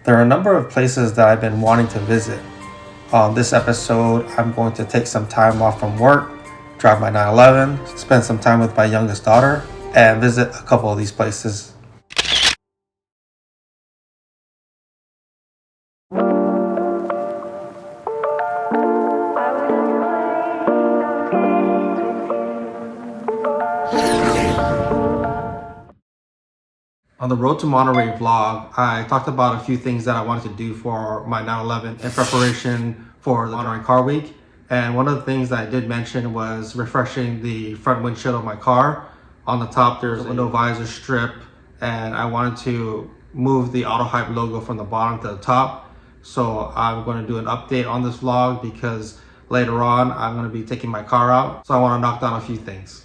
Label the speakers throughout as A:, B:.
A: There are a number of places that I've been wanting to visit. On this episode, I'm going to take some time off from work, drive my 911, spend some time with my youngest daughter, and visit a couple of these places. On the Road to Monterey vlog, I talked about a few things that I wanted to do for my 911 in preparation for the Monterey Car Week. And one of the things that I did mention was refreshing the front windshield of my car. On the top, there's a window visor strip, and I wanted to move the Auto Hype logo from the bottom to the top. So I'm going to do an update on this vlog because later on, I'm going to be taking my car out. So I want to knock down a few things.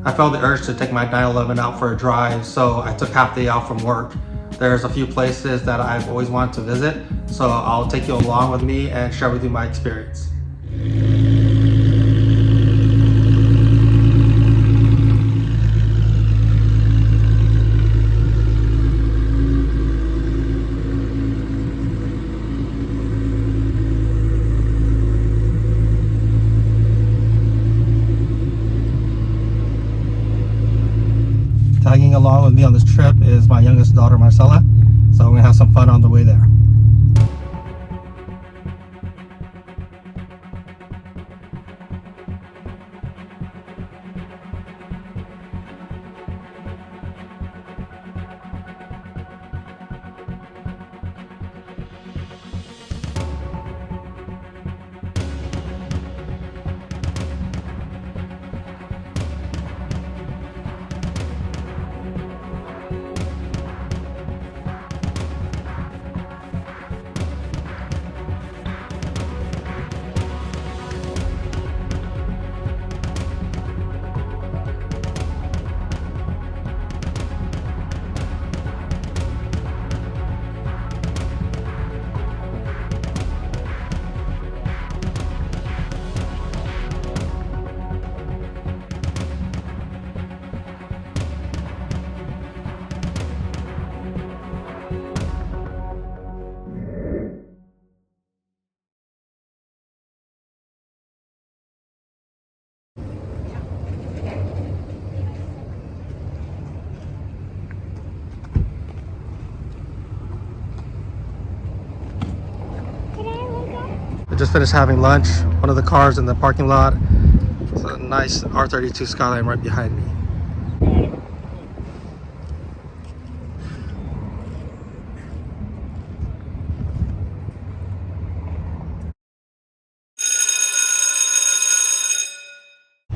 A: I felt the urge to take my 911 out for a drive, so I took half day out from work. There's a few places that I've always wanted to visit, so I'll take you along with me and share with you my experience. Tagging along with me on this trip is my youngest daughter, Marcella. So we're gonna have some fun on the way there. I just finished having lunch. One of the cars in the parking lot. It's a nice R32 Skyline right behind me.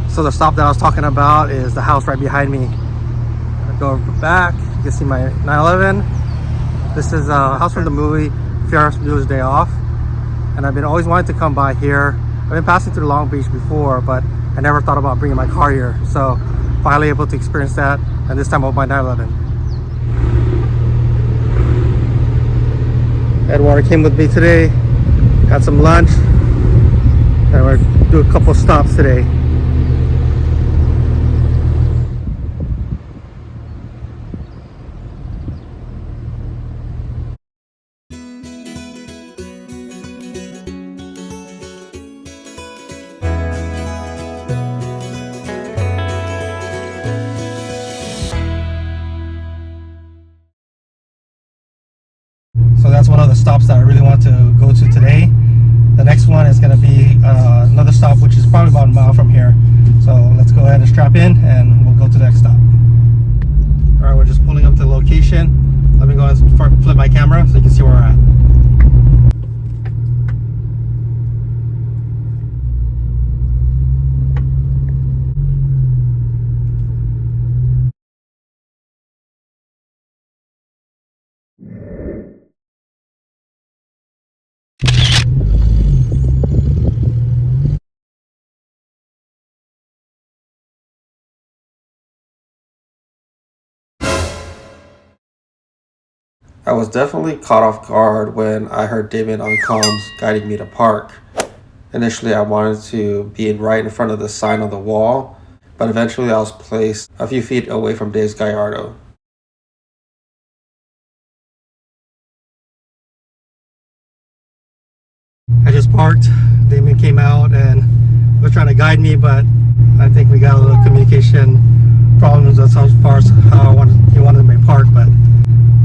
A: So the stop that I was talking about is the house right behind me. I go back, you can see my 911. This is a house from the movie Ferris Bueller's Day Off. And I've been always wanting to come by here. I've been passing through Long Beach before, but I never thought about bringing my car here. So finally able to experience that, and this time with my 911. Edward came with me today, had some lunch, and we're gonna do a couple stops today. So that's one of the stops that I really want to go to today. The next one is going to be another stop, which is probably about a mile from here. So let's go ahead and strap in and we'll go to the next stop. All right, we're just pulling up to the location. Let me go and flip my camera so you can see where we're at. I was definitely caught off guard when I heard Damon on comms guiding me to park. Initially, I wanted to be right in front of the sign on the wall, but eventually I was placed a few feet away from Dave's Gallardo. I just parked. Damon came out and was trying to guide me, but I think we got a little communication problems as far as how he wanted me to park. But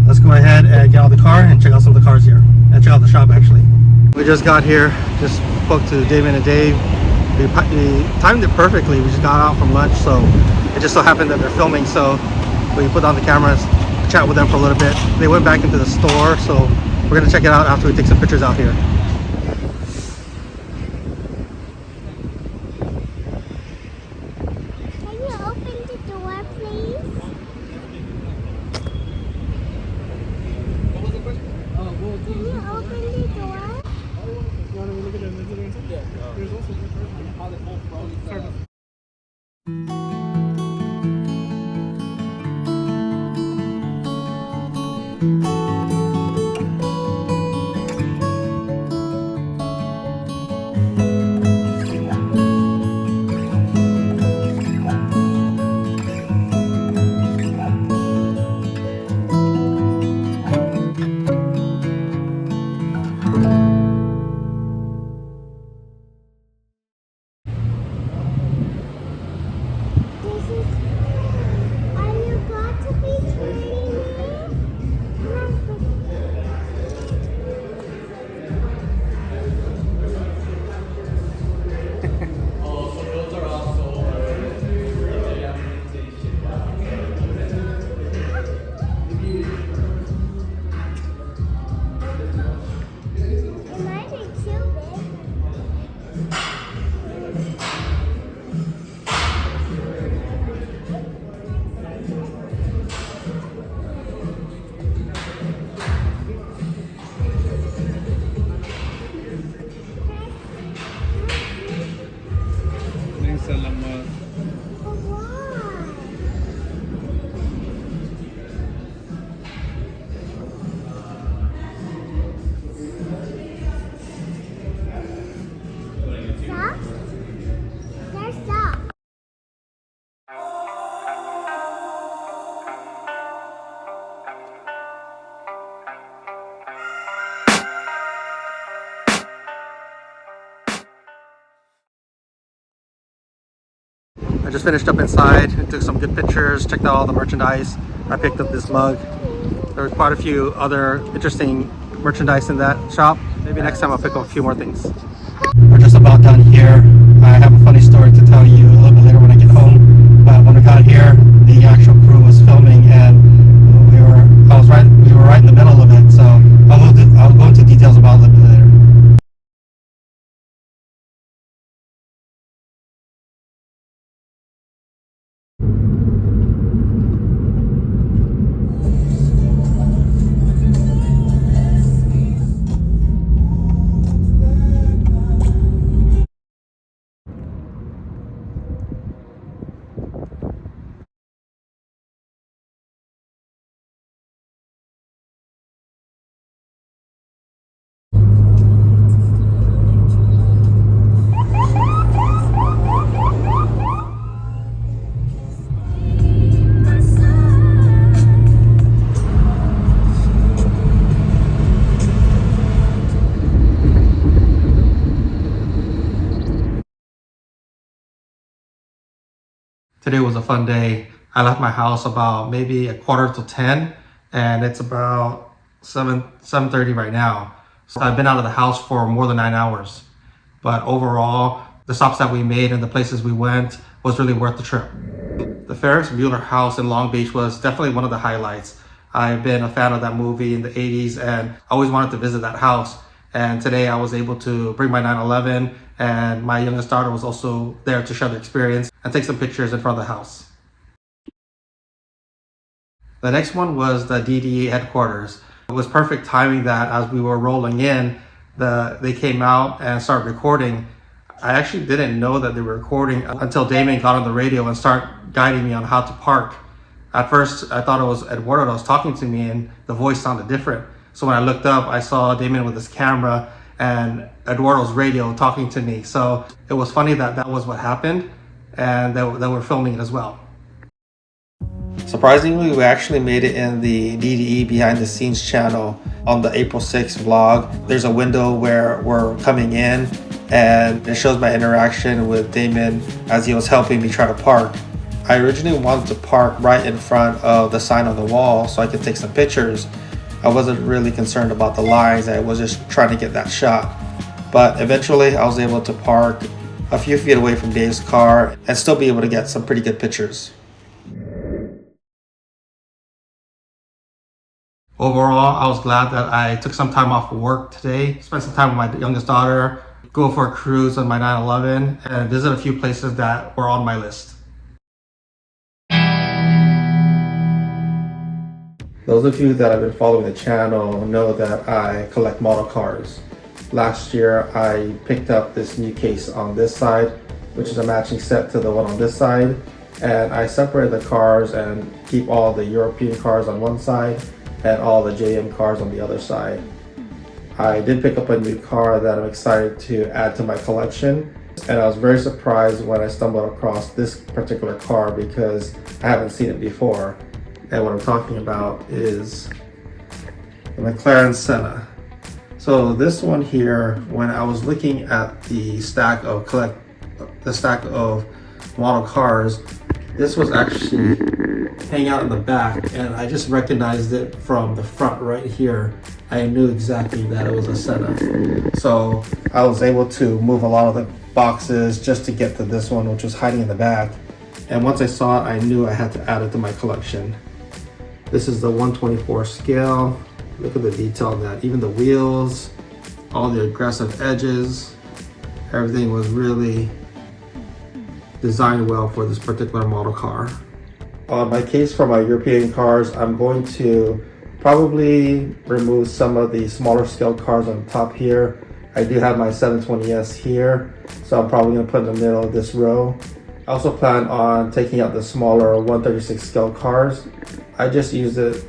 A: let's go ahead and get out of the car and check out some of the cars here, and check out the shop actually. We just got here, just spoke to Damon and Dave. We timed it perfectly. We just got out from lunch, so it just so happened that they're filming, so we put on the cameras, chat with them for a little bit. They went back into the store, so we're gonna check it out after we take some pictures out here. I just finished up inside, took some good pictures, checked out all the merchandise. I picked up this mug. There were quite a few other interesting merchandise in that shop. Maybe next time I'll pick up a few more things. We're just about done here. I have a funny story to tell you a little bit later when I get home. But when we got here, the actual crew was filming, and we were right in the middle of it. So I'll go into details about it a little bit later. Today was a fun day. I left my house about maybe a quarter to 10, and it's about 7:30 right now. So I've been out of the house for more than 9 hours. But overall, the stops that we made and the places we went was really worth the trip. The Ferris Bueller house in Long Beach was definitely one of the highlights. I've been a fan of that movie in the 80s, and I always wanted to visit that house. And today I was able to bring my 911, and my youngest daughter was also there to share the experience and take some pictures in front of the house. The next one was the DDE headquarters. It was perfect timing that as we were rolling in, they came out and started recording. I actually didn't know that they were recording until Damon got on the radio and started guiding me on how to park. At first, I thought it was Eduardo that was talking to me and the voice sounded different. So when I looked up, I saw Damon with his camera and Eduardo's radio talking to me. So it was funny that that was what happened and that we're filming it as well. Surprisingly, we actually made it in the DDE behind the scenes channel on the April 6th vlog. There's a window where we're coming in and it shows my interaction with Damon as he was helping me try to park. I originally wanted to park right in front of the sign on the wall so I could take some pictures. I wasn't really concerned about the lines, I was just trying to get that shot. But eventually I was able to park a few feet away from Dave's car and still be able to get some pretty good pictures. Overall, I was glad that I took some time off of work today, spent some time with my youngest daughter, go for a cruise on my 911, and visit a few places that were on my list. Those of you that have been following the channel know that I collect model cars. Last year, I picked up this new case on this side, which is a matching set to the one on this side, and I separated the cars and keep all the European cars on one side and all the JM cars on the other side. I did pick up a new car that I'm excited to add to my collection, and I was very surprised when I stumbled across this particular car because I haven't seen it before. And what I'm talking about is the McLaren Senna. So this one here, when I was looking at the stack of model cars, this was actually hanging out in the back, and I just recognized it from the front right here. I knew exactly that it was a Senna. So I was able to move a lot of the boxes just to get to this one, which was hiding in the back. And once I saw it, I knew I had to add it to my collection. This is the 124 scale. Look at the detail on that. Even the wheels, all the aggressive edges, everything was really designed well for this particular model car. On my case for my European cars, I'm going to probably remove some of the smaller scale cars on the top here. I do have my 720S here, so I'm probably going to put in the middle of this row. I also plan on taking out the smaller 136 scale cars. I just used it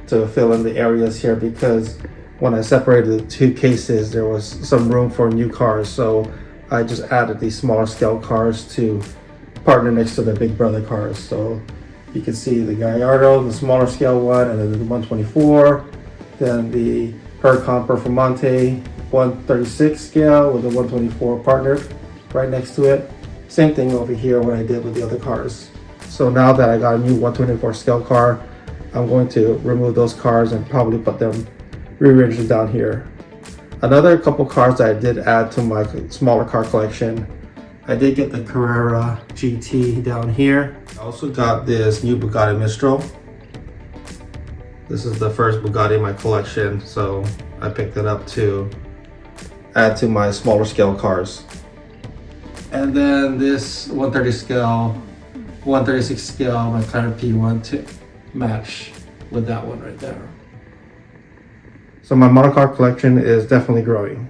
A: to fill in the areas here because when I separated the two cases, there was some room for new cars. So I just added these smaller scale cars to partner next to the big brother cars. So you can see the Gallardo, the smaller scale one, and then the 124, then the Huracan Performante 136 scale with the 124 partnered right next to it. Same thing over here what I did with the other cars. So now that I got a new 124 scale car, I'm going to remove those cars and probably put them rearranged down here. Another couple cars that I did add to my smaller car collection, I did get the Carrera GT down here. I also got this new Bugatti Mistral. This is the first Bugatti in my collection, so I picked it up to add to my smaller scale cars. And then this 136 scale McLaren P1 to match with that one right there. So my model car collection is definitely growing.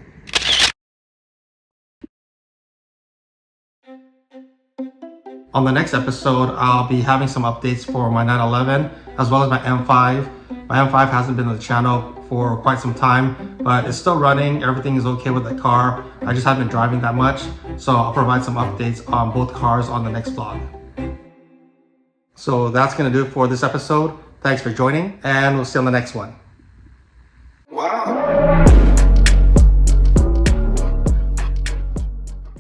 A: On the next episode, I'll be having some updates for my 911 as well as my M5. My M5 hasn't been on the channel for quite some time, but it's still running. Everything is okay with the car. I just haven't been driving that much. So I'll provide some updates on both cars on the next vlog. So that's gonna do it for this episode. Thanks for joining, and we'll see you on the next one. Wow.